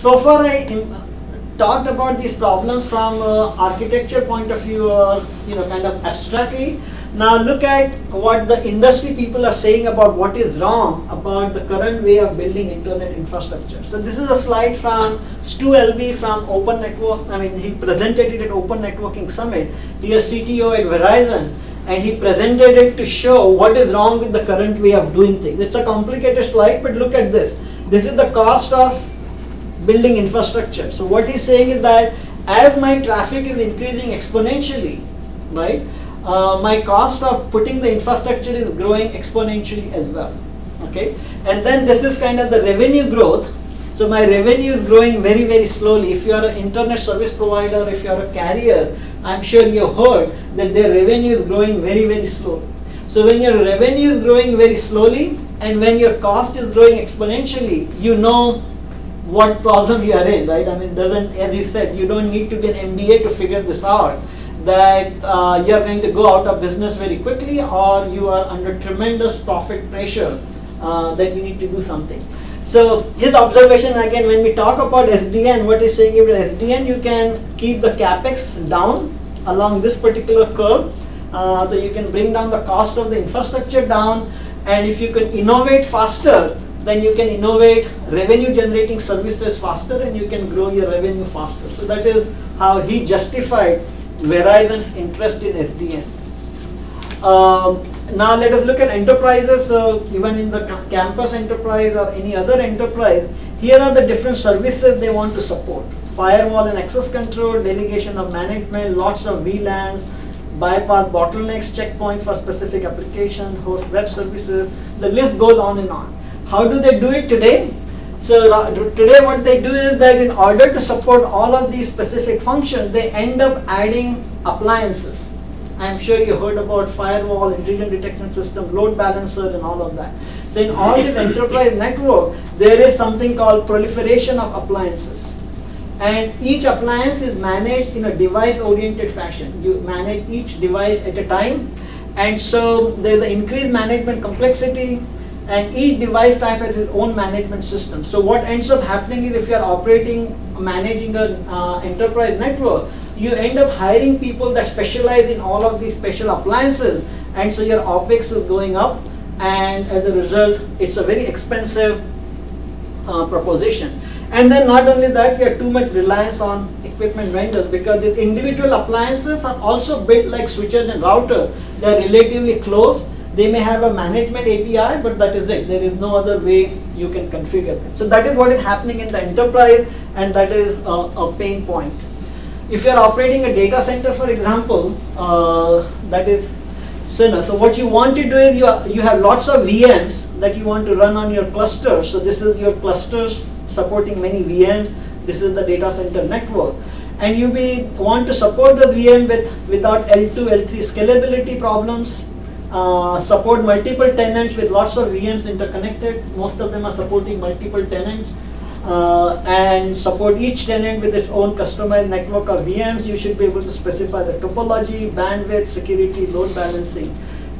so far I talked about these problems from architecture point of view, or kind of abstractly. Now look at what the industry people are saying about what is wrong about the current way of building internet infrastructure. So this is a slide from Stu Elby from Open Network. I mean, he presented it at Open Networking Summit. He is CTO at Verizon, and he presented it to show what is wrong with the current way of doing things. It's a complicated slide, but look at this. This is the cost of building infrastructure. So what he's saying is that as my traffic is increasing exponentially, right, my cost of putting the infrastructure is growing exponentially as well. Okay, and then this is kind of the revenue growth. So my revenue is growing very, very slowly. If you are an internet service provider, if you are a carrier, I'm sure you heard that their revenue is growing very, very slowly. So when your revenue is growing very slowly and when your cost is growing exponentially, you know what problem you are in, right? I mean, as you said, you don't need to be an MBA to figure this out, that you are going to go out of business very quickly, or you are under tremendous profit pressure that you need to do something. So his observation again, when we talk about SDN, what he's saying is with SDN you can keep the capex down along this particular curve, so you can bring down the cost of the infrastructure down, and if you can innovate faster, then you can innovate revenue generating services faster and you can grow your revenue faster. So that is how he justified Verizon's interest in SDN. Now let us look at enterprises. Even in the campus enterprise or any other enterprise, here are the different services they want to support. Firewall and access control, delegation of management, lots of VLANs, bypass bottlenecks, checkpoints for specific application, host web services, the list goes on and on. How do they do it today? So today what they do is that in order to support all of these specific functions, they end up adding appliances. I'm sure you heard about firewall, intrusion detection system, load balancer and all of that. So in all these enterprise network, there is something called proliferation of appliances. And each appliance is managed in a device-oriented fashion. You manage each device at a time. And so there is an increased management complexity, and each device type has its own management system. So what ends up happening is if you are managing an enterprise network, you end up hiring people that specialize in all of these special appliances, and so your OPEX is going up, and as a result, it's a very expensive proposition. And then not only that, you have too much reliance on equipment vendors, because these individual appliances are also built like switches and routers. They are relatively close. They may have a management API, but that is it. There is no other way you can configure them. So that is what is happening in the enterprise, and that is a pain point. If you are operating a data center, for example, that is so what you want to do is you have lots of VMs that you want to run on your clusters. So this is your clusters supporting many VMs. This is the data center network. And you want to support the VM without L2, L3 scalability problems. Support multiple tenants with lots of VMs interconnected. Most of them are supporting multiple tenants. And support each tenant with its own customized network of VMs. You should be able to specify the topology, bandwidth, security, load balancing.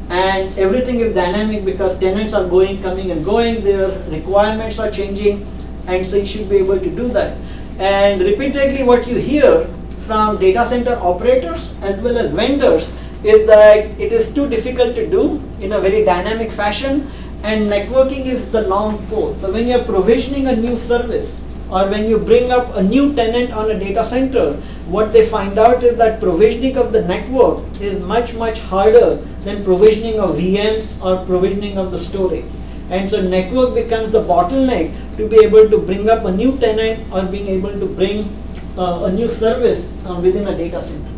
And everything is dynamic because tenants are coming and going. Their requirements are changing. And so you should be able to do that. And repeatedly what you hear from data center operators as well as vendors is that it is too difficult to do in a very dynamic fashion, and networking is the long pole. So when you're provisioning a new service or when you bring up a new tenant on a data center, what they find out is that provisioning of the network is much, much harder than provisioning of VMs or provisioning of the storage. And so network becomes the bottleneck to be able to bring up a new tenant or being able to bring a new service within a data center.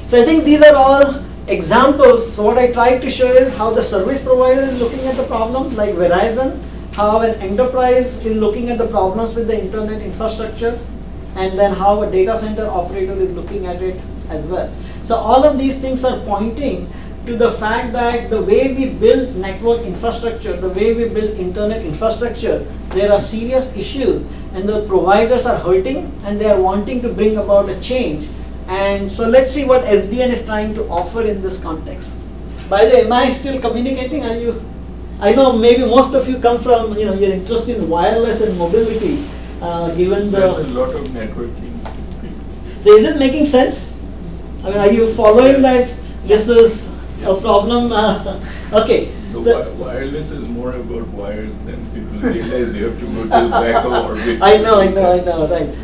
So I think these are all examples. So what I tried to show is how the service provider is looking at the problem, like Verizon, how an enterprise is looking at the problems with the internet infrastructure, and then how a data center operator is looking at it as well. So all of these things are pointing to the fact that the way we build network infrastructure, the way we build internet infrastructure, there are serious issues, and the providers are hurting and they are wanting to bring about a change. And so let's see what SDN is trying to offer in this context. By the way, am I still communicating? Are you? I know maybe most of you come from, your interest in wireless and mobility. given the... There's a lot of networking people. So is it making sense? I mean, are you following that this is a problem? Okay. So wireless is more about wires than people realize. You have to go to the back of orbit. I know, right.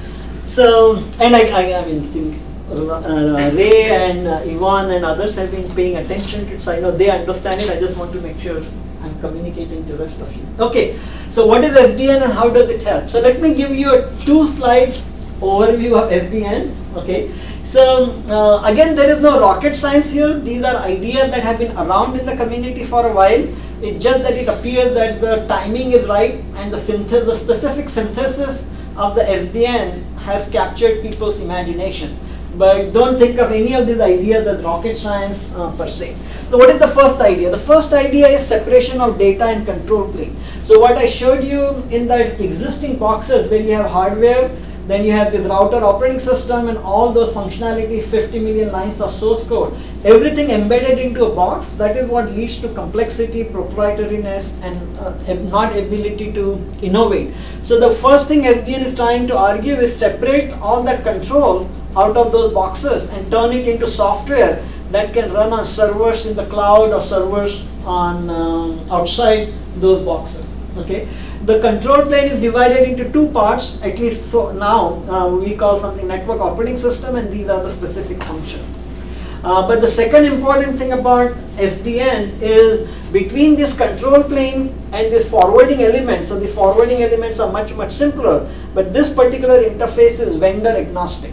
So, and I mean, think Ray and Yvonne and others have been paying attention to it, so I know they understand it. I just want to make sure I'm communicating to the rest of you. Okay, so what is SDN and how does it help? So let me give you a 2-slide overview of SDN. Okay, so again, there is no rocket science here. These are ideas that have been around in the community for a while. It's just that it appears that the timing is right and the specific synthesis of the SDN has captured people's imagination. But don't think of any of these ideas as rocket science per se. So what is the first idea? The first idea is separation of data and control plane. So what I showed you in the existing boxes where you have hardware, then you have this router operating system and all those functionality, 50 million lines of source code, everything embedded into a box. That is what leads to complexity, proprietariness, and not ability to innovate. So the first thing SDN is trying to argue is separate all that control out of those boxes and turn it into software that can run on servers in the cloud or servers on outside those boxes. Okay. The control plane is divided into 2 parts, at least so now we call something network operating system, and these are the specific functions. But the second important thing about SDN is between this control plane and this forwarding element. So the forwarding elements are much simpler, but this particular interface is vendor agnostic,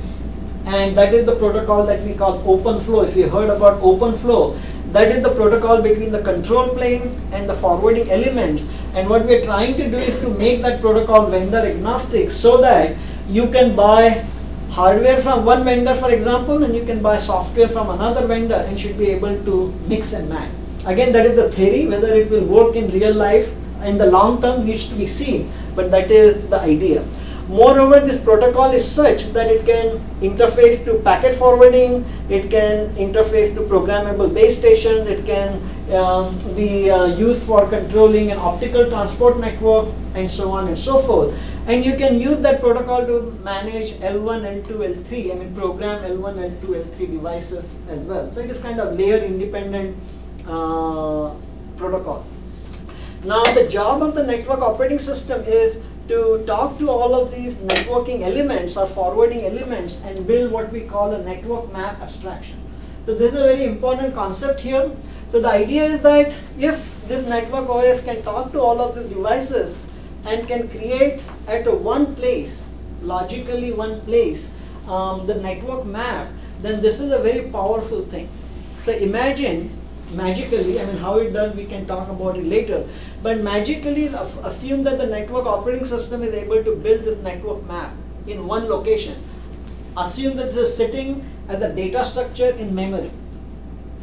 and that is the protocol that we call OpenFlow. If you heard about OpenFlow, that is the protocol between the control plane and the forwarding element. And what we are trying to do is to make that protocol vendor agnostic so that you can buy hardware from one vendor, for example, and you can buy software from another vendor and should be able to mix and match. Again, that is the theory. Whether it will work in real life in the long term needs to be seen, but that is the idea. Moreover, this protocol is such that it can interface to packet forwarding, it can interface to programmable base stations, it can be used for controlling an optical transport network, and so on and so forth. And you can use that protocol to manage L1, L2, L3, I mean program L1, L2, L3 devices as well. So it is kind of layer independent protocol. Now the job of the network operating system is to talk to all of these networking elements or forwarding elements and build what we call a network map abstraction. So this is a very important concept here. So the idea is that if this network OS can talk to all of these devices and can create at one place, logically one place, the network map, then this is a very powerful thing. So imagine magically, I mean how it does we can talk about it later, but magically assume that the network operating system is able to build this network map in one location. Assume that this is sitting as a data structure in memory.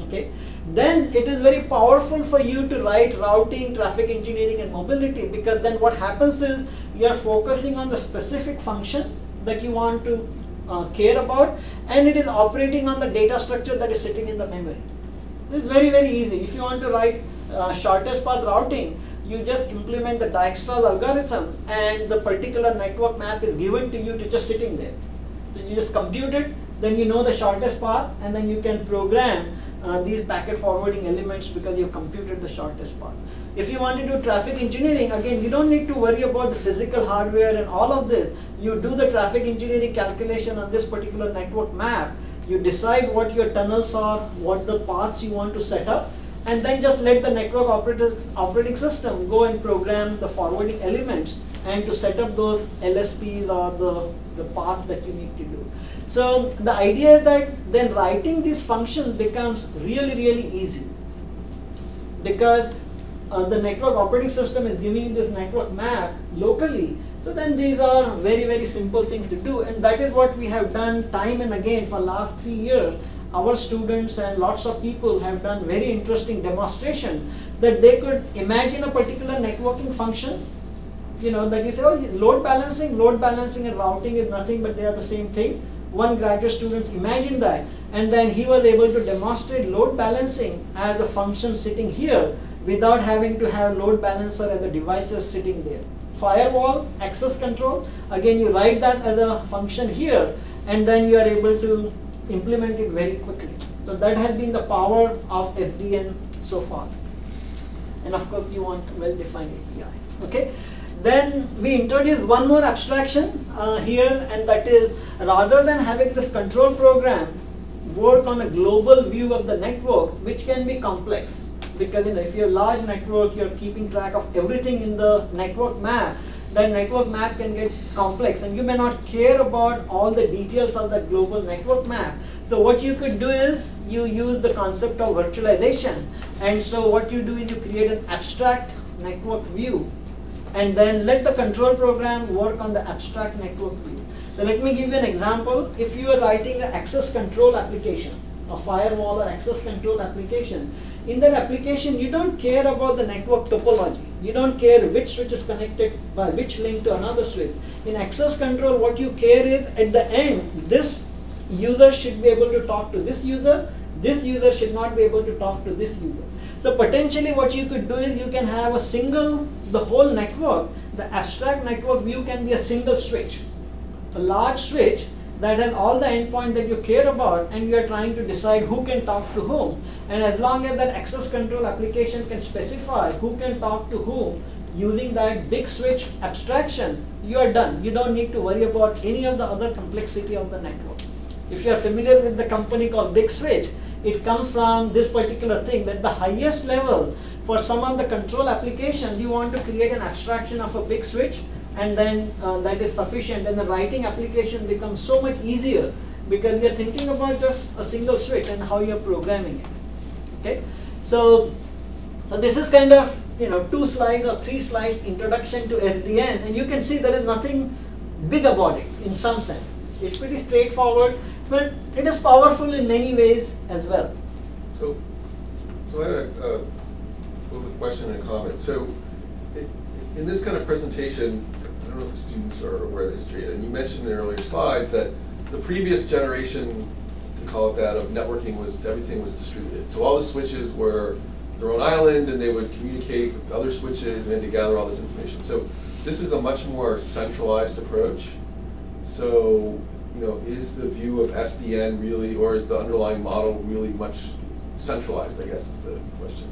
Okay, then it is very powerful for you to write routing, traffic engineering, and mobility, because then what happens is you are focusing on the specific function that you want to care about, and it is operating on the data structure that is sitting in the memory. It's very easy. If you want to write shortest path routing, you just implement the Dijkstra's algorithm and the particular network map is given to you to just sitting there. So you just compute it, then you know the shortest path, and then you can program these packet forwarding elements because you've computed the shortest path. If you want to do traffic engineering, again, you don't need to worry about the physical hardware and all of this. You do the traffic engineering calculation on this particular network map. You decide what your tunnels are, what the paths you want to set up, and then just let the network operating system go and program the forwarding elements and to set up those LSPs or the path that you need to do. So the idea is that then writing these functions becomes really easy, because the network operating system is giving you this network map locally. So then these are very simple things to do, and that is what we have done time and again for last 3 years. Our students and lots of people have done very interesting demonstration that they could imagine a particular networking function, you know, that you say, oh, load balancing and routing is nothing but they are the same thing. One graduate student imagined that, and then he was able to demonstrate load balancing as a function sitting here without having to have load balancer and the devices sitting there. firewall, access control. Again, you write that as a function here, and then you are able to implement it very quickly. So that has been the power of SDN so far. And of course, you want well-defined API. Okay. Then we introduce one more abstraction here, and that is, rather than having this control program work on a global view of the network, which can be complex, because if you have a large network, you're keeping track of everything in the network map. That network map can get complex, and you may not care about all the details of that global network map. So what you could do is you use the concept of virtualization, and so what you do is you create an abstract network view, and then let the control program work on the abstract network view. So let me give you an example. If you are writing an access control application, a firewall or access control application, in that application you don't care about the network topology. You don't care which switch is connected by which link to another switch. In access control, what you care is, at the end, this user should be able to talk to this user should not be able to talk to this user. So potentially what you could do is you can have the whole network, the abstract network view can be a single switch, a large switch that has all the endpoints that you care about, and you are trying to decide who can talk to whom. And as long as that access control application can specify who can talk to whom using that big switch abstraction, you are done. You don't need to worry about any of the other complexity of the network. If you are familiar with the company called Big Switch, it comes from this particular thing, that the highest level for some of the control applications, you want to create an abstraction of a big switch, and then that is sufficient. Then the writing application becomes so much easier because you're thinking about just a single switch and how you're programming it. Okay, so this is kind of 2 slides or 3 slides introduction to SDN, and you can see there is nothing big about it in some sense. It's pretty straightforward, but it is powerful in many ways as well. So I had both a question and a comment. So in this kind of presentation, I don't know if the students are aware of the history, and you mentioned in earlier slides that the previous generation, to call it that, of networking everything was distributed. So all the switches were their own island, and they would communicate with other switches and then to gather all this information. So this is a much more centralized approach. So is the view of SDN really, or is the underlying model really much centralized, I guess is the question.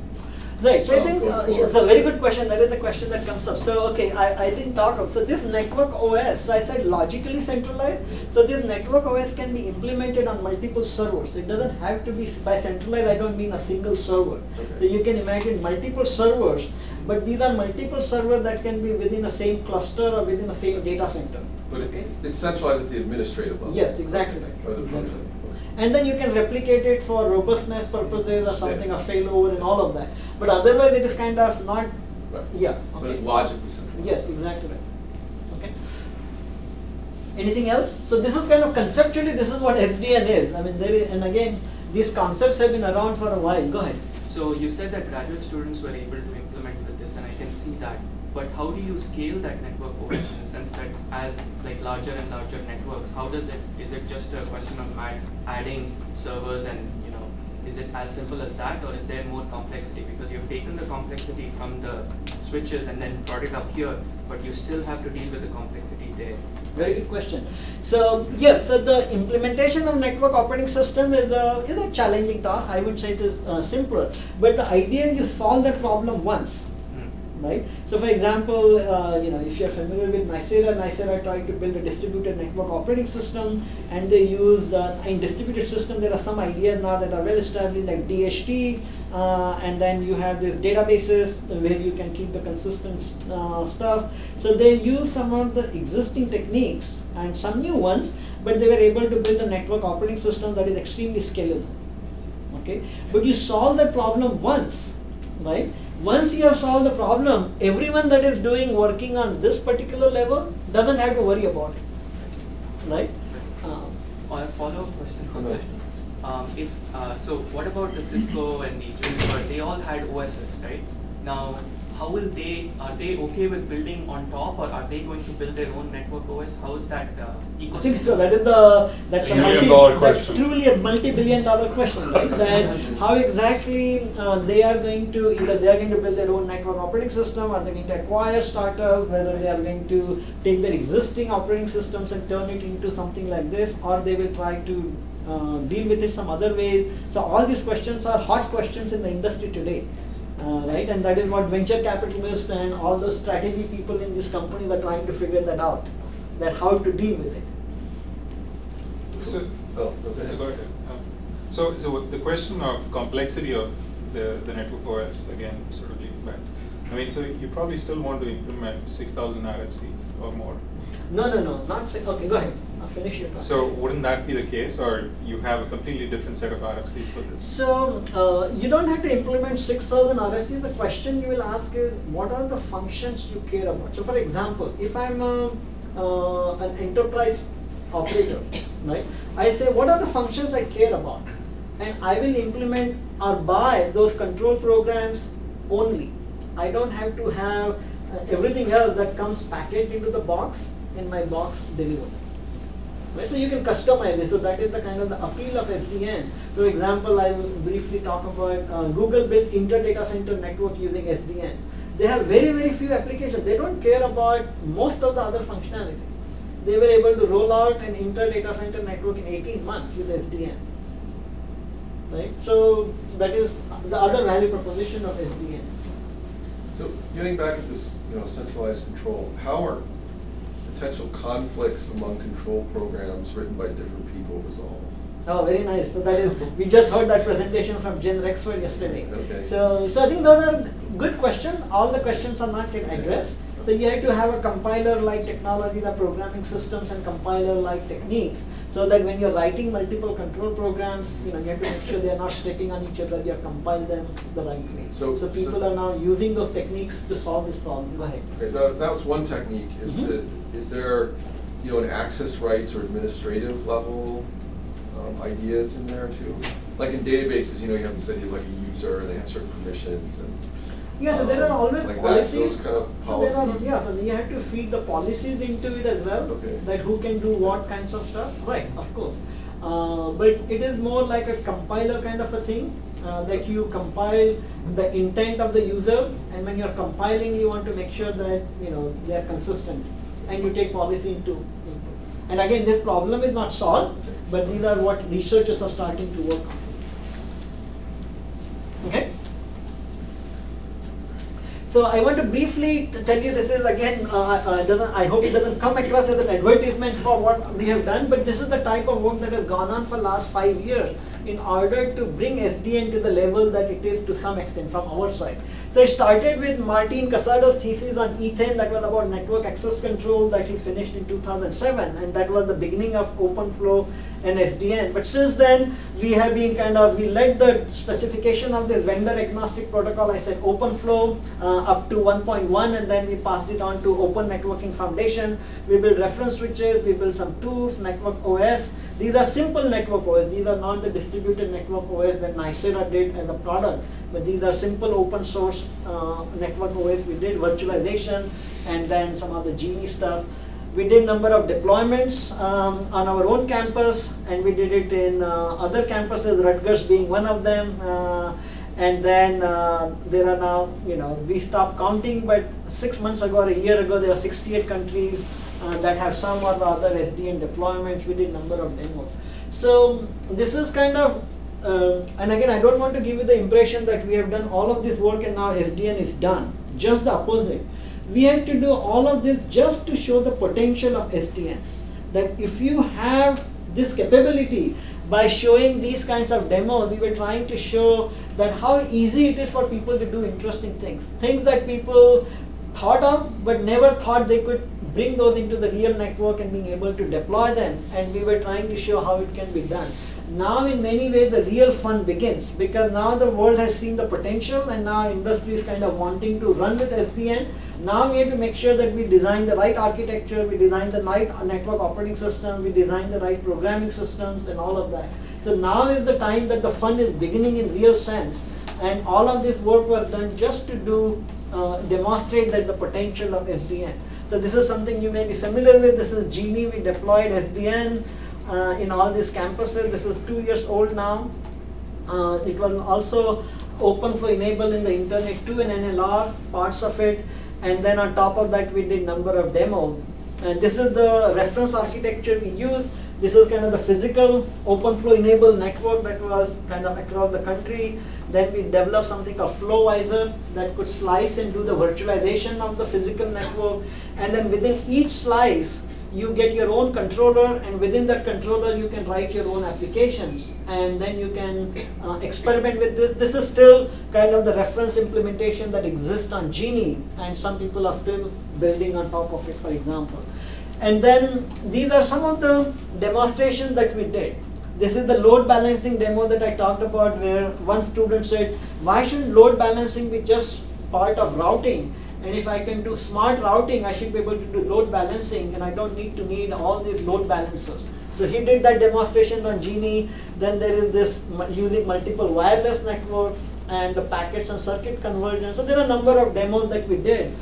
Right, so I think it's a very good question. That is the question that comes up. So, okay, I didn't talk of, so this network OS, I said logically centralized. So this network OS can be implemented on multiple servers. It doesn't have to be, by centralized I don't mean a single server. Okay. So you can imagine multiple servers, but these are multiple servers that can be within a same cluster or within a same data center. But it's centralized at the administrative level. Yes, exactly right. Exactly. And then you can replicate it for robustness purposes or something, or failover and all of that. But otherwise it is kind of not, right. Yeah. Okay. But it's logically centralized. Yes, exactly right. Okay. Anything else? So this is kind of conceptually, this is what SDN is. I mean, and again, these concepts have been around for a while. Go ahead. So you said that graduate students were able to implement with this, and I can see that. But how do you scale that network OS in the sense that as larger and larger networks, how does is it just a question of adding servers and is it as simple as that, or is there more complexity? Because you've taken the complexity from the switches and then brought it up here, but you still have to deal with the complexity there. Very good question. So yes, so the implementation of network operating system is a challenging task. I wouldn't say it is simpler, but the idea is you solve that problem once. Right? So for example, if you're familiar with Nicira tried to build a distributed network operating system, and they use in distributed system there are some ideas now that are well established like DHT, and then you have these databases where you can keep the consistent stuff. So they use some of the existing techniques and some new ones, but they were able to build a network operating system that is extremely scalable. Okay, but you solve that problem once, right? Once you have solved the problem, everyone that is working on this particular level doesn't have to worry about it, right? Or a follow-up question on that. So what about the Cisco and the Juniper? They all had OSs, right? Now, how will are they okay with building on top, or are they going to build their own network OS? How is that ecosystem? I think so. That's question. Truly a multi-billion-dollar question, right? That how exactly they are going to build their own network operating system, are they going to acquire startups, whether they are going to take their existing operating systems and turn it into something like this, or they will try to deal with it some other way. So all these questions are hot questions in the industry today. Right, and that is what venture capitalists and all the strategy people in this company are trying to figure that out, that how to deal with it. So, Oh, okay. go ahead. So the question of complexity of the network OS, again, sort of leading back. I mean, so you probably still want to implement 6,000 RFCs or more. No, not say. Okay, go ahead. I'll finish your thought. So wouldn't that be the case, or you have a completely different set of RFCs for this? So you don't have to implement 6,000 RFCs. The question you will ask is, what are the functions you care about? So for example, if I'm an enterprise operator, right? I say, what are the functions I care about? And I will implement or buy those control programs only. I don't have to have everything else that comes packaged into the box in my box delivered. Right? So you can customize it. So that is the kind of the appeal of SDN. So example, I will briefly talk about Google built inter-data center network using SDN. They have very, very few applications. They don't care about most of the other functionality. They were able to roll out an inter-data center network in 18 months with SDN. Right? So that is the other value proposition of SDN. So getting back at this, centralized control, how are potential conflicts among control programs written by different people resolved? Oh, very nice. So that is, we just heard that presentation from Jen Rexford yesterday. Okay. So I think those are good questions. All the questions are not yet addressed. So you have to have a compiler-like technology, the programming systems and compiler-like techniques, so that when you're writing multiple control programs, you have to make sure they're not sticking on each other, you compile them the right way. So people are now using those techniques to solve this problem. Go ahead. Okay, that was one technique. Is there, an access rights or administrative level ideas in there too? Like in databases, you have to say like a user and they have certain permissions and. Yeah, so there are always like policies. Those kind of So you have to feed the policies into it as well. Okay. That who can do what kinds of stuff. Right, of course. But it is more like a compiler kind of a thing. That you compile the intent of the user, and when you're compiling, you want to make sure that they are consistent, and you take policy into input. And again, this problem is not solved, but these are what researchers are starting to work on. Okay. So I want to briefly tell you, this is again, I hope it doesn't come across as an advertisement for what we have done, but this is the type of work that has gone on for the last 5 years in order to bring SDN to the level that it is to some extent from our side. So it started with Martin Casado's thesis on Ethane that was about network access control that he finished in 2007, and that was the beginning of OpenFlow and SDN. But since then, we have been we led the specification of this vendor agnostic protocol. I said OpenFlow up to 1.1, and then we passed it on to Open Networking Foundation. We built reference switches, we built some tools, network OS. These are simple network OS. These are not the distributed network OS that Nicira did as a product, but these are simple open source network OS. We did virtualization and then some other Genie stuff. We did number of deployments on our own campus, and we did it in other campuses, Rutgers being one of them. And then there are now, we stopped counting, but 6 months ago or a year ago, there are 68 countries that have some or the other SDN deployments. We did number of demos. So this is and again, I don't want to give you the impression that we have done all of this work and now SDN is done. Just the opposite. We have to do all of this just to show the potential of SDN. That if you have this capability, by showing these kinds of demos, we were trying to show that how easy it is for people to do interesting things. Things that people thought of but never thought they could bring those into the real network and being able to deploy them. And we were trying to show how it can be done. Now in many ways the real fun begins, because now the world has seen the potential and now industry is wanting to run with SDN. Now we have to make sure that we design the right architecture, we design the right network operating system, we design the right programming systems and all of that. So now is the time that the fun is beginning in real sense, And all of this work was done just to do demonstrate that the potential of SDN. So this is something you may be familiar with. This is Genie. We deployed SDN in all these campuses. This is 2 years old now. It was also open for enabling the Internet 2 and NLR parts of it. And then on top of that, we did number of demos. And this is the reference architecture we use. This is kind of the physical OpenFlow enabled network that was kind of across the country. Then we developed something called FlowWizer that could slice and do the virtualization of the physical network. And then within each slice, you get your own controller, and within that controller, you can write your own applications. And then you can experiment with this. This is still kind of the reference implementation that exists on Genie, and some people are still building on top of it, for example. And then these are some of the demonstrations that we did. This is the load balancing demo that I talked about, where one student said, why shouldn't load balancing be just part of routing? And if I can do smart routing, I should be able to do load balancing, and I don't need all these load balancers. So he did that demonstration on Genie. Then there is this using multiple wireless networks and the packets and circuit conversion. So there are a number of demos that we did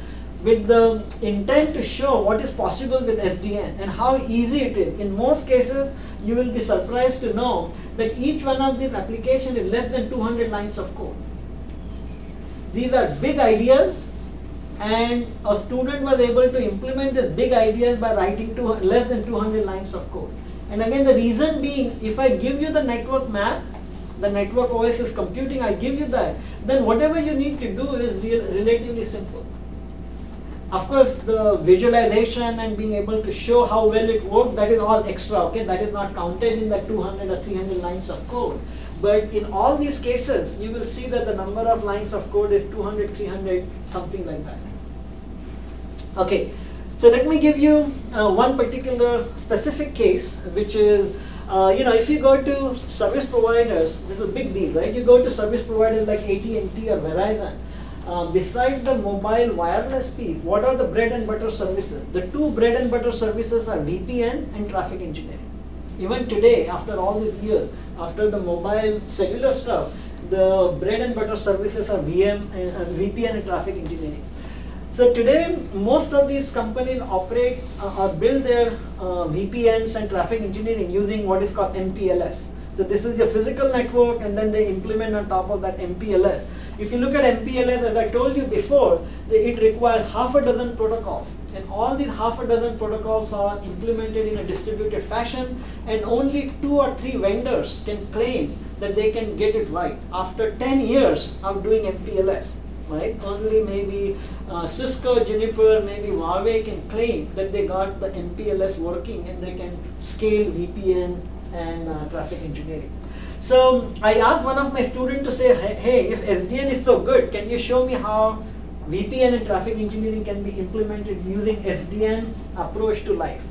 with the intent to show what is possible with SDN and how easy it is. In most cases, you will be surprised to know that each one of these applications is less than 200 lines of code. These are big ideas, and a student was able to implement these big ideas by writing less than 200 lines of code. And again, the reason being, if I give you the network map, the network OS is computing, I give you that, then whatever you need to do is relatively simple. Of course, the visualization and being able to show how well it works, that is all extra, okay? That is not counted in the 200 or 300 lines of code. But in all these cases, you will see that the number of lines of code is 200, 300, something like that. Okay, so let me give you one particular specific case, which is, if you go to service providers, this is a big deal, right? You go to service providers like AT&T or Verizon. Besides the mobile wireless piece, what are the bread and butter services? The two bread and butter services are VPN and traffic engineering. Even today, after all these years, after the mobile cellular stuff, the bread and butter services are VPN and traffic engineering. So today, most of these companies operate or build their VPNs and traffic engineering using what is called MPLS. So this is your physical network, and then they implement on top of that MPLS. If you look at MPLS, as I told you before, it requires half a dozen protocols. And all these half a dozen protocols are implemented in a distributed fashion, and only 2 or 3 vendors can claim that they can get it right. After 10 years of doing MPLS, right? Only maybe Cisco, Juniper, maybe Huawei can claim that they got the MPLS working and they can scale VPN and traffic engineering. So I asked one of my students to say, hey, if SDN is so good, can you show me how VPN and traffic engineering can be implemented using SDN approach to life?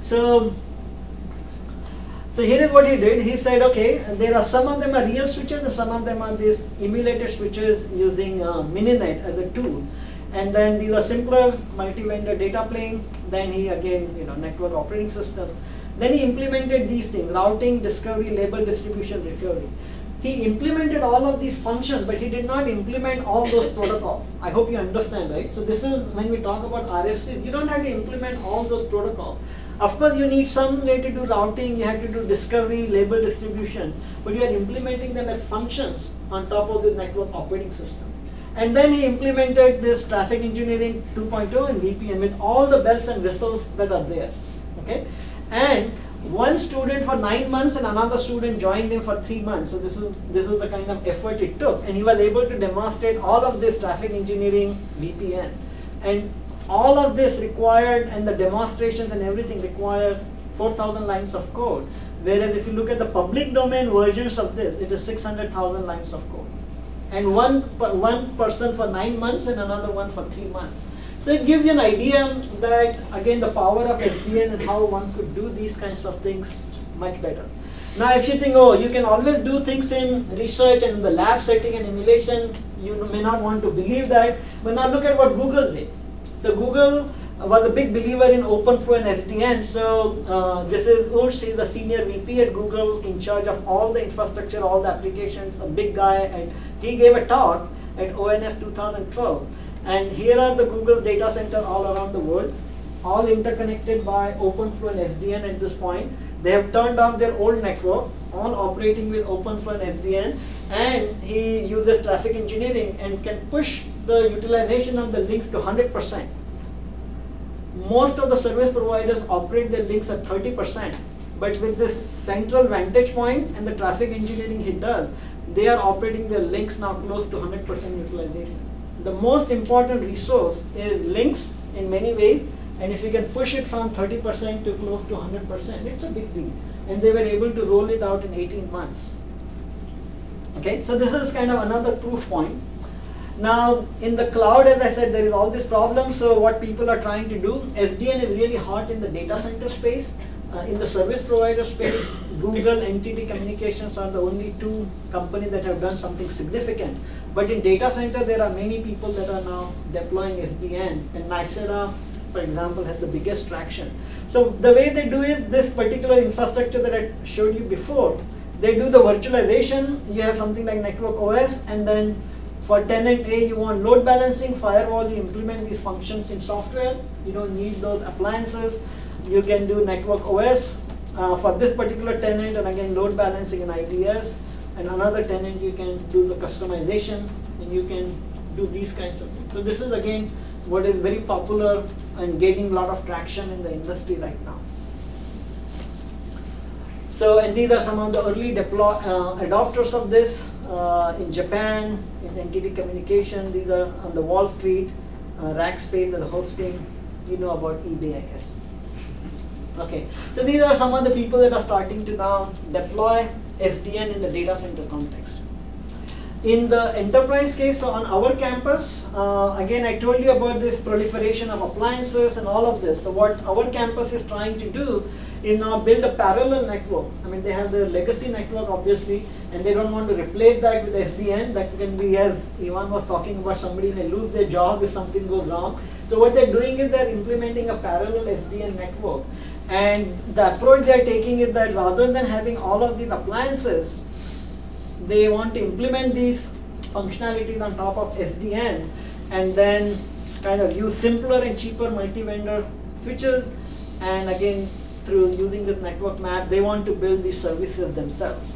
So here is what he did. He said, okay, there are some of them are real switches and some of them are these emulated switches using Mininet as a tool. And then these are simpler multi-vendor data plane. Then he again, network operating system. Then he implemented these things: routing, discovery, label distribution, recovery. He implemented all of these functions, but he did not implement all those protocols. I hope you understand, right? So this is when we talk about RFCs, you don't have to implement all those protocols. Of course, you need some way to do routing, you have to do discovery, label distribution, but you are implementing them as functions on top of the network operating system. And then he implemented this traffic engineering 2.0 and VPN with all the bells and whistles that are there, okay? And one student for 9 months and another student joined him for 3 months. So this is the kind of effort it took, and he was able to demonstrate all of this traffic engineering VPN. And all of this required, and the demonstrations and everything required 4,000 lines of code. Whereas if you look at the public domain versions of this, it is 600,000 lines of code. And one person for 9 months and another one for 3 months. So it gives you an idea that, again, the power of SDN and how one could do these kinds of things much better. Now, if you think, oh, you can always do things in research and in the lab setting and emulation, you may not want to believe that. But now look at what Google did. So Google was a big believer in OpenFlow and SDN. So this is Urs, he's the senior VP at Google in charge of all the infrastructure, all the applications, a big guy, and he gave a talk at ONS 2012. And here are the Google data center all around the world, all interconnected by OpenFlow and SDN at this point. They have turned off their old network, all operating with OpenFlow and SDN, and he uses traffic engineering and can push the utilization of the links to 100%. Most of the service providers operate their links at 30%, but with this central vantage point and the traffic engineering he does, they are operating their links now close to 100% utilization. The most important resource is links in many ways, and if you can push it from 30% to close to 100%, it's a big deal. And they were able to roll it out in 18 months. Okay, so this is kind of another proof point. Now, in the cloud, as I said, there is all this problem. So what people are trying to do, SDN is really hot in the data center space. In the service provider space, Google, NTT Communications are the only two companies that have done something significant. But in data center, there are many people that are now deploying SDN, and Nicira, for example, has the biggest traction. So the way they do it, this particular infrastructure that I showed you before, they do the virtualization. You have something like Network OS, and then for tenant A, you want load balancing, firewall, you implement these functions in software. You don't need those appliances. You can do Network OS for this particular tenant, and again, load balancing in IDS. And another tenant, you can do the customization, and you can do these kinds of things. So this is again what is very popular and gaining a lot of traction in the industry right now. So, and these are some of the early adopters of this in Japan, in NTT Communication. These are on the Wall Street, Rackspace, the hosting. You know about eBay, I guess. Okay, so these are some of the people that are starting to now deploy SDN in the data center context. In the enterprise case, so on our campus, again, I told you about this proliferation of appliances and all of this. So what our campus is trying to do is now build a parallel network. I mean, they have the legacy network, obviously, and they don't want to replace that with SDN. That can be, as Ivan was talking about, somebody may lose their job if something goes wrong. So what they're doing is they're implementing a parallel SDN network. And the approach they're taking is that rather than having all of these appliances, they want to implement these functionalities on top of SDN and then kind of use simpler and cheaper multi-vendor switches. And again, through using this network map, they want to build these services themselves.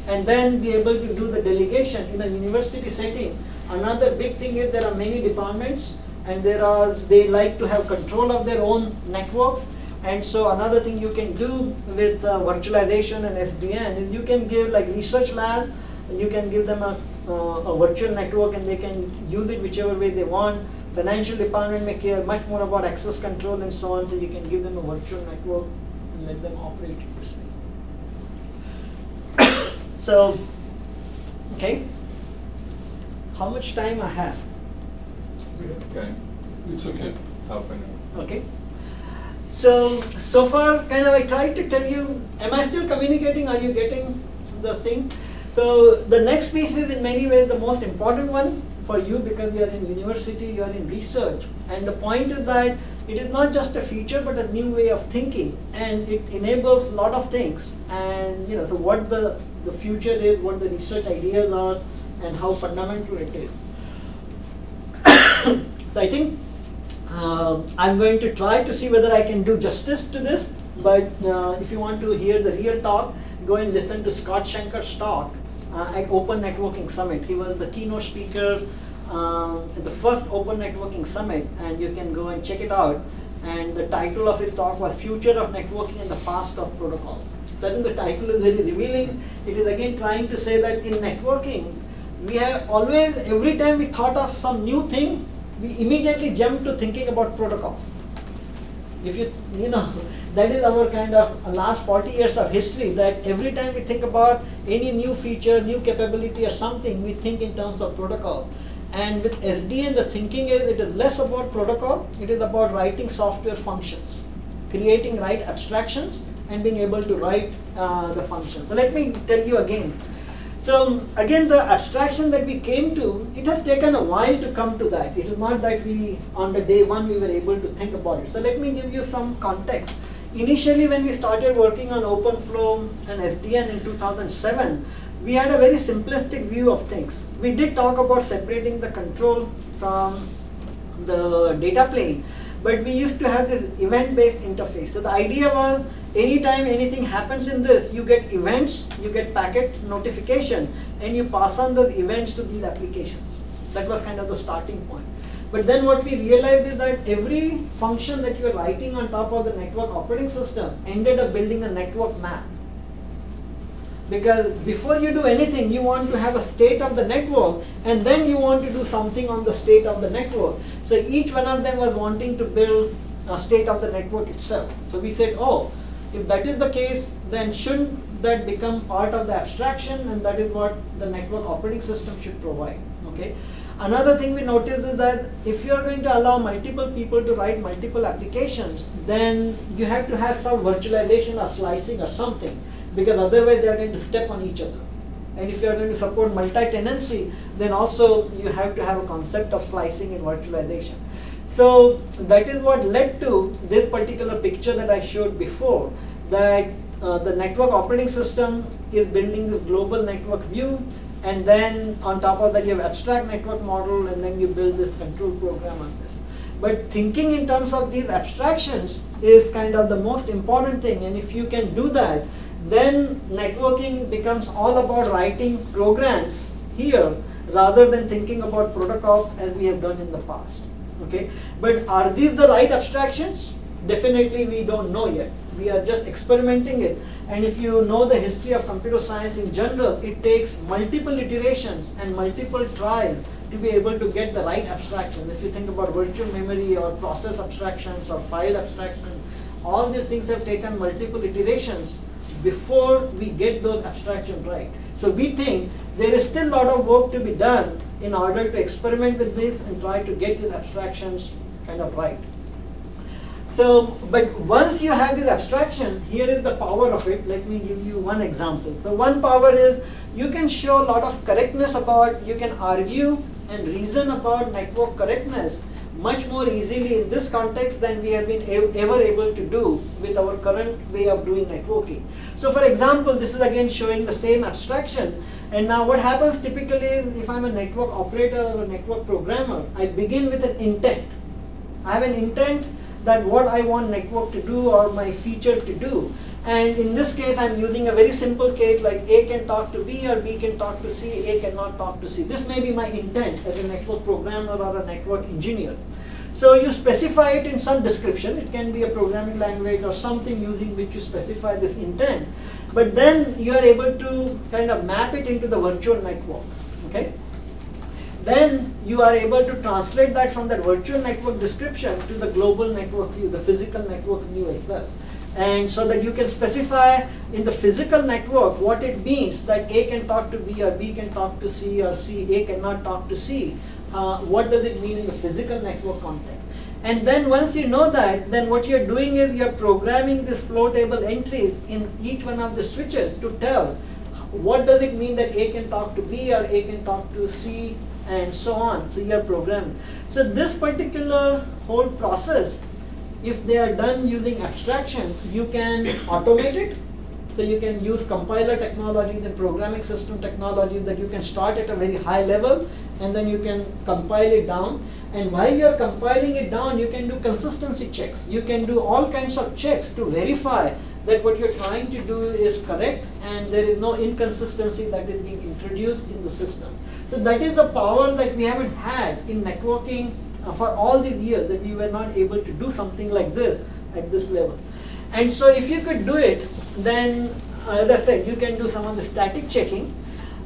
And then be able to do the delegation in a university setting. Another big thing is there are many departments, and they like to have control of their own networks. And so another thing you can do with virtualization and SDN is you can give like research lab, you can give them a virtual network and they can use it whichever way they want. Financial department may care much more about access control and so on, so you can give them a virtual network and let them operate this way. So, okay, how much time I have? Okay, it's okay, half an hour. Okay. So far, kind of I tried to tell you, am I still communicating? Are you getting the thing? So the next piece is in many ways the most important one for you because you are in university, you are in research. And the point is that it is not just a feature but a new way of thinking, and it enables a lot of things. And so what the future is, what the research ideas are, and how fundamental it is. So I think I'm going to try to see whether I can do justice to this, but if you want to hear the real talk, go and listen to Scott Schenker's talk at Open Networking Summit. He was the keynote speaker at the first Open Networking Summit, and you can go and check it out. And the title of his talk was Future of Networking and the Past of Protocol. So I think the title is very revealing. It is again trying to say that in networking, we have always, every time we thought of some new thing, we immediately jump to thinking about protocols. If that is our kind of last 40 years of history, that every time we think about any new feature, new capability or something, we think in terms of protocol. And with SDN, the thinking is it is less about protocol, it is about writing software functions, creating right abstractions and being able to write the functions. So let me tell you again. So again, the abstraction that we came to, it has taken a while to come to that. It is not that we, on the day one, we were able to think about it. So let me give you some context. Initially, when we started working on OpenFlow and SDN in 2007, we had a very simplistic view of things. We did talk about separating the control from the data plane, but we used to have this event-based interface. So the idea was, anytime anything happens in this, you get events, you get packet notification, and you pass on the events to these applications. That was kind of the starting point. But then what we realized is that every function that you are writing on top of the network operating system ended up building a network map. Because before you do anything, you want to have a state of the network, and then you want to do something on the state of the network. So each one of them was wanting to build a state of the network itself. So we said, oh, if that is the case, then shouldn't that become part of the abstraction, and that is what the network operating system should provide. Okay. Another thing we noticed is that if you are going to allow multiple people to write multiple applications, then you have to have some virtualization or slicing or something, because otherwise they are going to step on each other. And if you are going to support multi-tenancy, then also you have to have a concept of slicing and virtualization. So that is what led to this particular picture that I showed before, that the network operating system is building this global network view, and then on top of that you have abstract network model, and then you build this control program on this. But thinking in terms of these abstractions is kind of the most important thing, and if you can do that, then networking becomes all about writing programs here rather than thinking about protocols as we have done in the past. Okay, but are these the right abstractions? Definitely we don't know yet. We are just experimenting it. And if you know the history of computer science in general, it takes multiple iterations and multiple trials to be able to get the right abstraction. If you think about virtual memory or process abstractions or file abstraction, all these things have taken multiple iterations before we get those abstractions right. So we think there is still a lot of work to be done in order to experiment with this and try to get these abstractions kind of right. So, but once you have this abstraction, here is the power of it. Let me give you one example. So one power is you can show a lot of correctness about, you can argue and reason about network correctness much more easily in this context than we have been ever able to do with our current way of doing networking. So for example, this is again showing the same abstraction. And now what happens typically is, if I'm a network operator or a network programmer, I begin with an intent. I have an intent that what I want network to do or my feature to do. And in this case, I'm using a very simple case like A can talk to B or B can talk to C, A cannot talk to C. This may be my intent as a network programmer or a network engineer. So you specify it in some description. It can be a programming language or something using which you specify this intent. But then you are able to kind of map it into the virtual network. Okay? Then you are able to translate that from that virtual network description to the global network view, the physical network view as well. And so that you can specify in the physical network what it means that A can talk to B or B can talk to C or A cannot talk to C. What does it mean in the physical network context? And then once you know that, then what you're doing is you're programming these flow table entries in each one of the switches to tell what does it mean that A can talk to B or A can talk to C and so on. So you're programming. So this particular whole process, if they are done using abstraction, you can automate it. So you can use compiler technologies and programming system technologies that you can start at a very high level and then you can compile it down. And while you're compiling it down, you can do consistency checks. You can do all kinds of checks to verify that what you're trying to do is correct and there is no inconsistency that is being introduced in the system. So that is the power that we haven't had in networking for all these years, that we were not able to do something like this at this level. And so if you could do it, then as I said, you can do some of the static checking,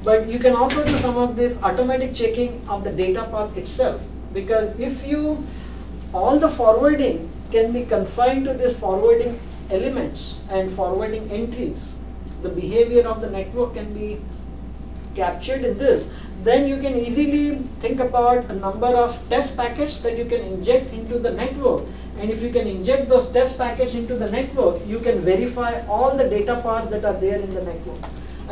but you can also do some of this automatic checking of the data path itself. Because if you, all the forwarding can be confined to these forwarding elements and forwarding entries, the behavior of the network can be captured in this, then you can easily think about a number of test packets that you can inject into the network. And if you can inject those test packets into the network, you can verify all the data paths that are there in the network.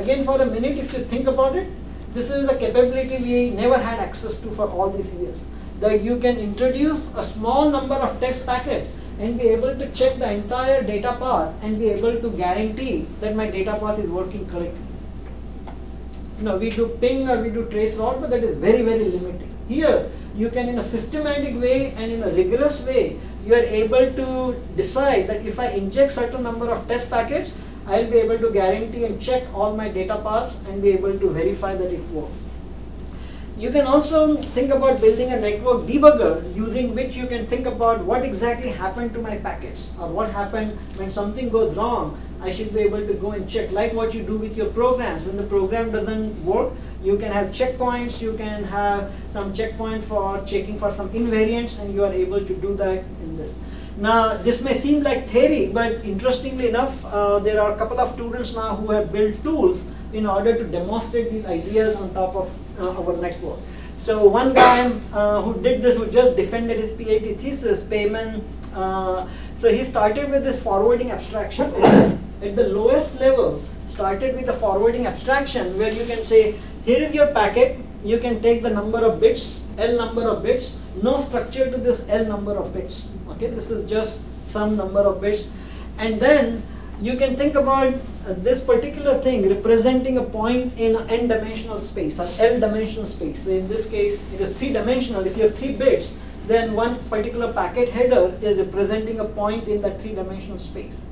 Again, for a minute, if you think about it, this is a capability we never had access to for all these years. That you can introduce a small number of text packets and be able to check the entire data path and be able to guarantee that my data path is working correctly. We do ping or we do trace route, but that is very, very limited. Here, you can, in a systematic way and in a rigorous way, you are able to decide that if I inject certain number of test packets, I will be able to guarantee and check all my data paths and be able to verify that it works. You can also think about building a network debugger using which you can think about what exactly happened to my packets or what happened when something goes wrong. I should be able to go and check, like what you do with your programs. When the program doesn't work, you can have checkpoints, you can have some checkpoint for checking for some invariants, and you are able to do that in this. Now, this may seem like theory, but interestingly enough, there are a couple of students now who have built tools in order to demonstrate these ideas on top of our network. So one guy who did this, who just defended his PhD thesis, Payman, so he started with this forwarding abstraction. At the lowest level, started with the forwarding abstraction where you can say, here is your packet, you can take the number of bits, L number of bits, no structure to this L number of bits. Okay, this is just some number of bits. And then you can think about this particular thing representing a point in an n-dimensional space, an L-dimensional space. So in this case, it is 3-dimensional. If you have 3 bits, then one particular packet header is representing a point in that 3-dimensional space.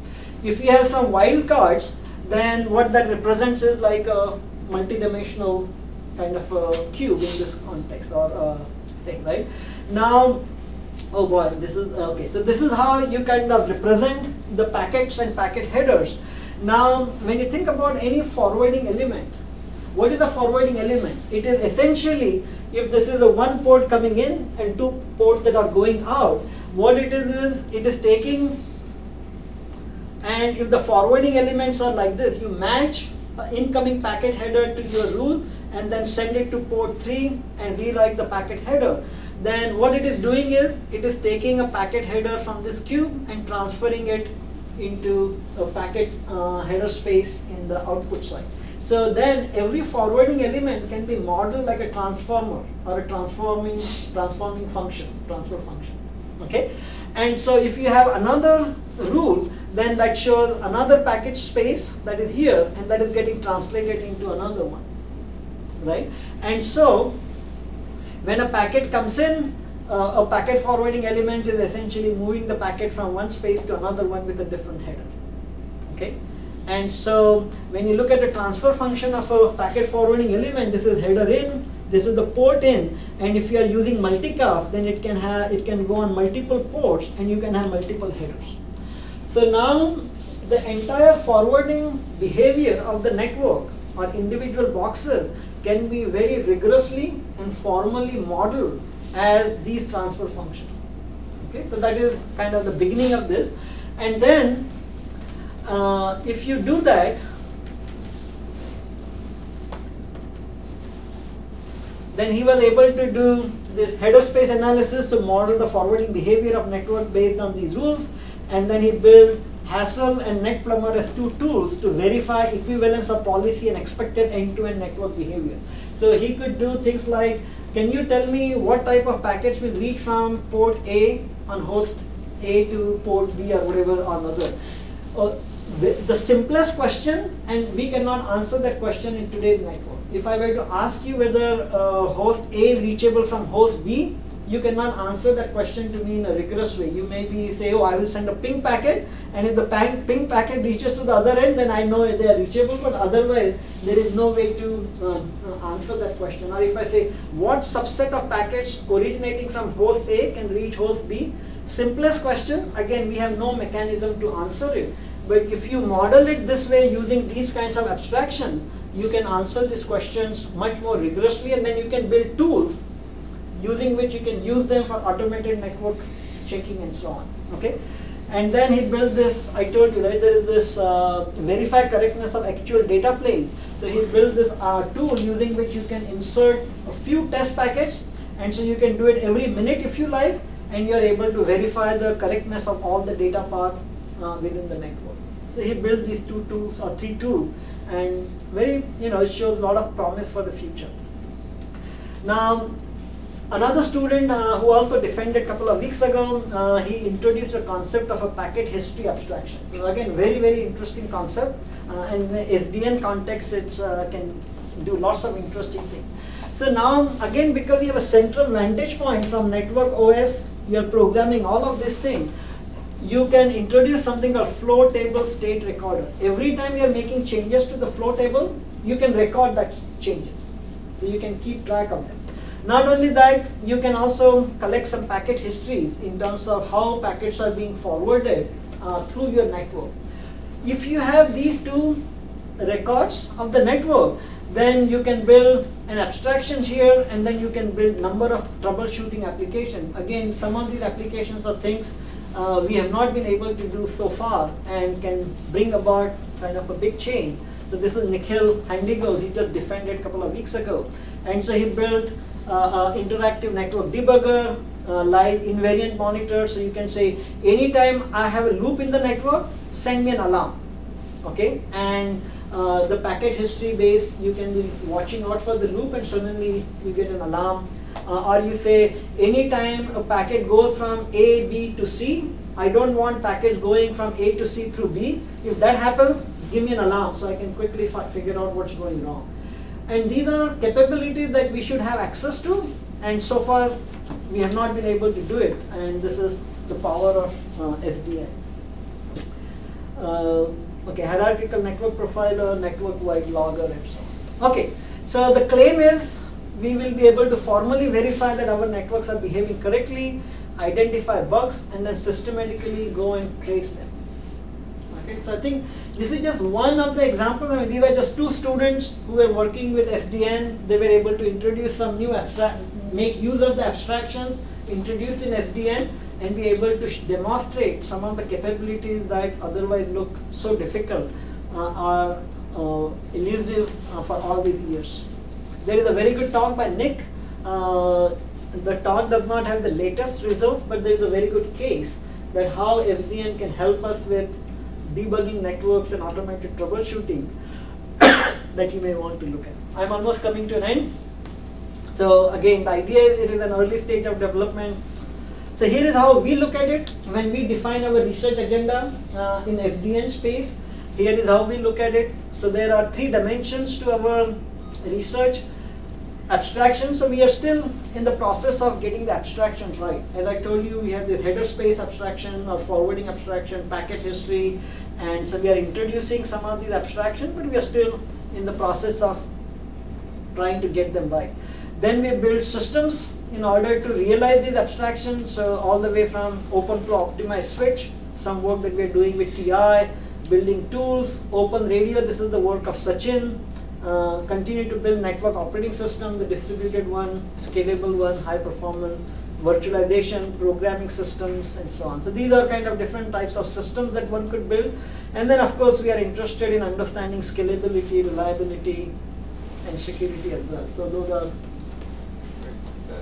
If you have some wildcards, then what that represents is like a multi-dimensional kind of a cube in this context or thing, right? Now, oh boy, this is okay. So this is how you kind of represent the packets and packet headers. Now, when you think about any forwarding element, what is a forwarding element? It is essentially, if this is a one port coming in and 2 ports that are going out, what it is it is taking, and if the forwarding elements are like this, you match an incoming packet header to your rule and then send it to port 3 and rewrite the packet header. Then what it is doing is, it is taking a packet header from this cube and transferring it into a packet header space in the output side. So then every forwarding element can be modeled like a transformer or a transforming function, transfer function. Okay? And so if you have another rule, then that shows another packet space that is here and that is getting translated into another one. Right? And so when a packet comes in, a packet forwarding element is essentially moving the packet from one space to another one with a different header. Okay? And so when you look at the transfer function of a packet forwarding element, this is header in, this is the port in, and if you are using multicast, then it can go on multiple ports and you can have multiple headers. So now the entire forwarding behavior of the network or individual boxes can be very rigorously and formally modeled as these transfer functions. Okay, so that is kind of the beginning of this. And then if you do that, then he was able to do this header space analysis to model the forwarding behavior of network based on these rules, and then he built Hassel and NetPlumber as 2 tools to verify equivalence of policy and expected end-to-end network behavior. So he could do things like, can you tell me what type of packets will reach from port A on host A to port B or whatever or another. The simplest question, and we cannot answer that question in today's network. If I were to ask you whether host A is reachable from host B, you cannot answer that question to me in a rigorous way. You maybe say, oh, I will send a ping packet, and if the ping packet reaches to the other end, then I know they are reachable, but otherwise there is no way to answer that question. Or if I say, what subset of packets originating from host A can reach host B? Simplest question, again, we have no mechanism to answer it. But if you model it this way using these kinds of abstraction, you can answer these questions much more rigorously, and then you can build tools using which you can use them for automated network checking and so on. Okay? And then he built this, I told you, right, there is this verify correctness of actual data plane. So he built this tool using which you can insert a few test packets, and so you can do it every minute if you like, and you are able to verify the correctness of all the data path within the network. So he built these 2 tools or 3 tools, and very, it shows a lot of promise for the future. Now, another student who also defended a couple of weeks ago, he introduced the concept of a packet history abstraction. So again, very, very interesting concept. And in the SDN context, it can do lots of interesting things. So now, again, because we have a central vantage point from network OS, we are programming all of this thing. You can introduce something called flow table state recorder. Every time you are making changes to the flow table, you can record that changes. So you can keep track of them. Not only that, you can also collect some packet histories in terms of how packets are being forwarded through your network. If you have these 2 records of the network, then you can build an abstraction here, and then you can build number of troubleshooting applications. Again, some of these applications are things we have not been able to do so far and can bring about kind of a big change. So this is Nikhil Handigal, he just defended a couple of weeks ago. And so he built interactive network debugger, live invariant monitor, so you can say, anytime I have a loop in the network, send me an alarm, okay? And the packet history base, you can be watching out for the loop and suddenly you get an alarm. Or you say, anytime a packet goes from A, B to C, I don't want packets going from A to C through B. If that happens, give me an alarm so I can quickly figure out what's going wrong. And these are capabilities that we should have access to, and so far we have not been able to do it, and this is the power of SDN. Okay, hierarchical network profiler, network-wide logger, and so on. Okay, so the claim is we will be able to formally verify that our networks are behaving correctly, identify bugs, and then systematically go and trace them. Okay, so I think this is just one of the examples. I mean, these are just 2 students who were working with SDN. They were able to introduce some new make use of the abstractions introduced in SDN, and be able to demonstrate some of the capabilities that otherwise look so difficult are elusive for all these years. There is a very good talk by Nick. The talk does not have the latest results, but there is a very good case that how SDN can help us with debugging networks and automated troubleshooting that you may want to look at. I'm almost coming to an end. So again, the idea is it is an early stage of development. So here is how we look at it when we define our research agenda in SDN space. Here is how we look at it. So there are 3 dimensions to our research. Abstraction, so we are still in the process of getting the abstractions right. As I told you, we have the header space abstraction or forwarding abstraction, packet history, and so we are introducing some of these abstractions, but we are still in the process of trying to get them right. Then we build systems in order to realize these abstractions, so all the way from OpenFlow optimized switch, some work that we are doing with TI, building tools, Open Radio, this is the work of Sachin. Continue to build network operating system, the distributed one, scalable one, high performance, virtualization, programming systems, and so on. So these are kind of different types of systems that one could build. And then of course we are interested in understanding scalability, reliability, and security as well. So those are.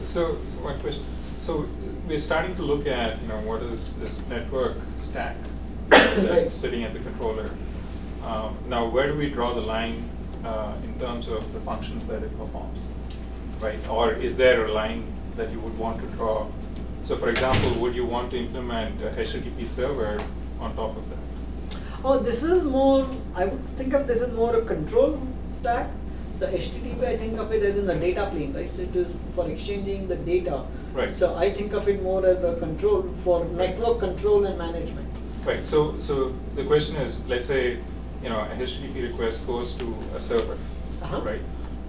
So one question. So we're starting to look at, what is this network stack that's sitting at the controller. Now where do we draw the line in terms of the functions that it performs, right? Or is there a line that you would want to draw? So for example, would you want to implement a HTTP server on top of that? Oh, this is more, I would think of this as more a control stack. The HTTP, I think of it as in the data plane, right? So it is for exchanging the data. Right. So I think of it more as a control for network control and management. Right, so the question is, let's say, a HTTP request goes to a server, right?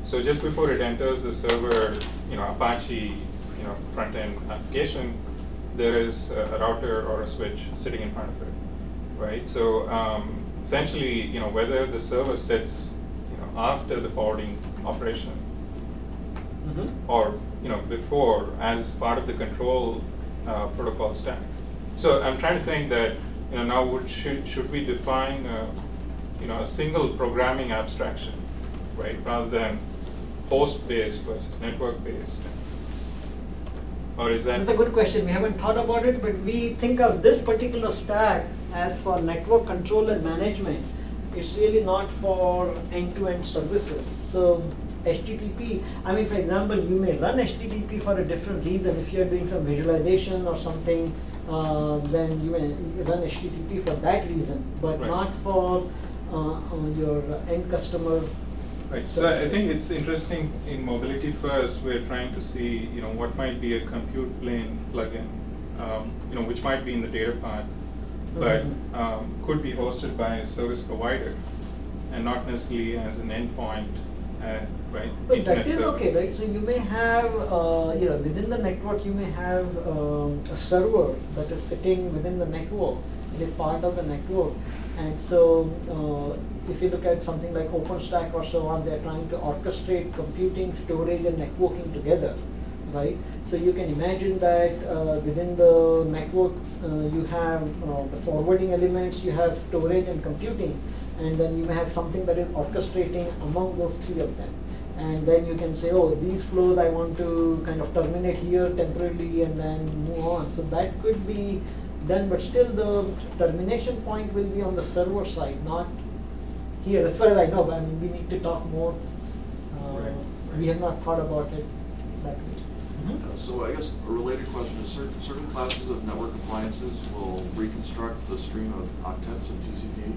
So just before it enters the server, Apache, front-end application, there is a router or a switch sitting in front of it, right? So essentially, whether the server sits, after the forwarding operation, or before as part of the control protocol stack. So I'm trying to think that now should we define a single programming abstraction, right, rather than host-based versus network-based? Or is that? That's a good question. We haven't thought about it, but we think of this particular stack as for network control and management, it's really not for end-to-end services. So HTTP, I mean, for example, you may run HTTP for a different reason. If you're doing some visualization or something, then you may run HTTP for that reason, but Right. not for your end customer. Right. So I think it's interesting in mobility first. We're trying to see, what might be a compute plane plugin, which might be in the data path, but could be hosted by a service provider, and not necessarily as an endpoint, right? But Internet that is service. okay, right? So you may have, within the network, you may have a server that is sitting within the network. It is part of the network. And so if you look at something like OpenStack or so on, they're trying to orchestrate computing, storage, and networking together, right? So you can imagine that within the network, you have the forwarding elements, you have storage and computing, and then you may have something that is orchestrating among those three of them. And then you can say, oh, these flows I want to kind of terminate here temporarily and then move on. So that could be done, but still the termination point will be on the server side, not here, as far as I know. But I mean, we need to talk more. Right. We have not thought about it that way. So I guess a related question is certain classes of network appliances will reconstruct the stream of octets in TCP.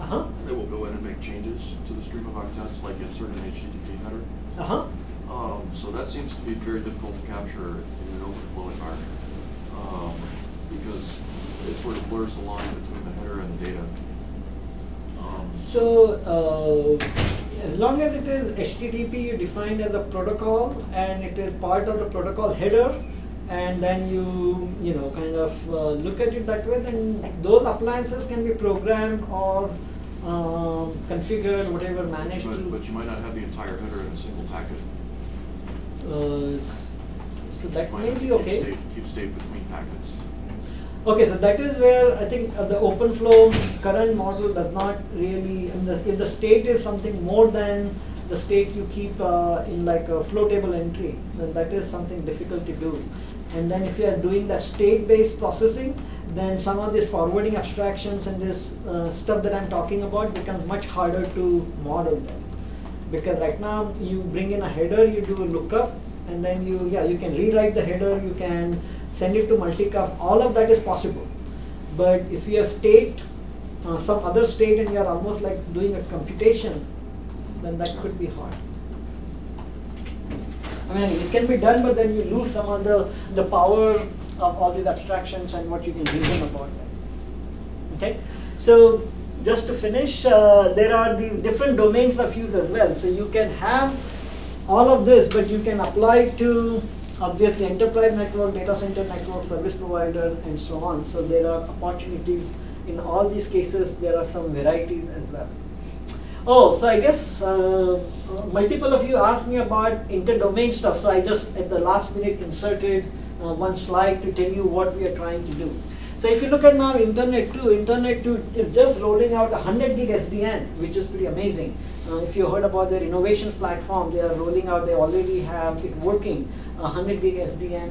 Uh-huh. They will go in and make changes to the stream of octets, like insert an HTTP header. Uh-huh. So that seems to be very difficult to capture in an overflow environment because it sort of blurs the line between the header and the data. So as long as it is HTTP, you define as a protocol, and it is part of the protocol header, and then you kind of look at it that way, then those appliances can be programmed or configured, whatever, managed to. But you might not have the entire header in a single packet. So that You might may have to be okay. keep state between packets. Okay, so that is where I think the OpenFlow current model does not really, if the state is something more than the state you keep in like a flow table entry, then that is something difficult to do. And then if you are doing that state-based processing, then some of these forwarding abstractions and this stuff that I'm talking about becomes much harder to model them. Because right now you bring in a header, you do a lookup, and then you can rewrite the header, you can send it to multicast, all of that is possible. But if you have state, some other state, and you are almost like doing a computation, then that could be hard. I mean, it can be done, but then you lose some of the power of all these abstractions and what you can reason about them. Okay, so just to finish, there are these different domains of use as well. So you can have all of this, but you can apply to obviously enterprise network, data center network, service provider, and so on. So there are opportunities in all these cases. There are some varieties as well. Oh, so I guess multiple of you asked me about inter-domain stuff. So I just at the last minute inserted one slide to tell you what we are trying to do. So if you look at now Internet 2 is just rolling out 100 gig SDN, which is pretty amazing. If you heard about their innovations platform, they are rolling out, they already have it working, 100 gig SDN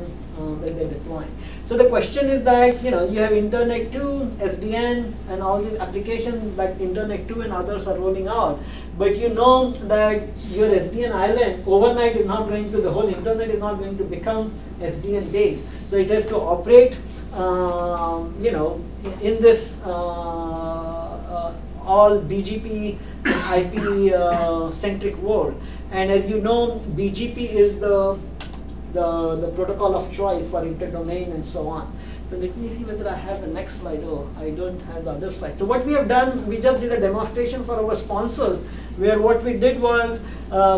that they're deploying. So the question is that, you have Internet 2, SDN, and all these applications that Internet 2 and others are rolling out. But you know that your SDN island overnight is not going to, the whole Internet is not going to become SDN based. So it has to operate, in this all BGP IP centric world. And as you know, BGP is the protocol of choice for interdomain and so on. So let me see whether I have the next slide. Oh, I don't have the other slide. So what we have done, we just did a demonstration for our sponsors, where what we did was,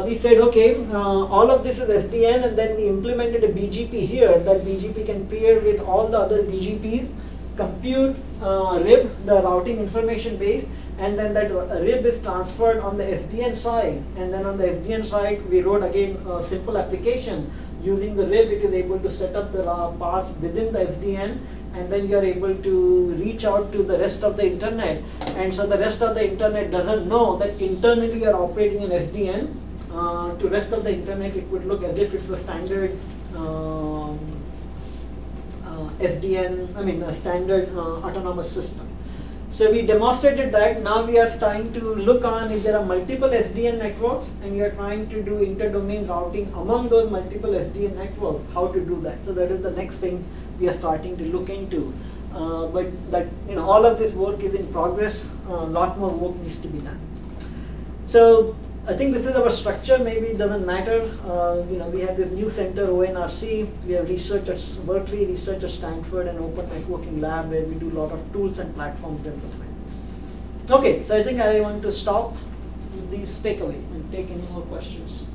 we said, okay, all of this is SDN, and then we implemented a BGP here. That BGP can pair with all the other BGPs, compute RIB, the routing information base, and then that RIB is transferred on the SDN side. And then on the SDN side, we wrote again a simple application. Using the RIB, it is able to set up the paths within the SDN, and then you are able to reach out to the rest of the internet. And so the rest of the internet doesn't know that internally you are operating in SDN. To rest of the internet, it would look as if it's a standard SDN, a standard autonomous system. So we demonstrated that. Now we are trying to look on if there are multiple SDN networks and we are trying to do inter-domain routing among those multiple SDN networks, how to do that. So that is the next thing we are starting to look into. But that, all of this work is in progress. A lot more work needs to be done. So I think this is our structure. Maybe it doesn't matter. We have this new center, ONRC. We have research at Berkeley, research at Stanford, and Open Networking Lab, where we do a lot of tools and platform development. Okay, so I think I want to stop with these takeaways and take any more questions.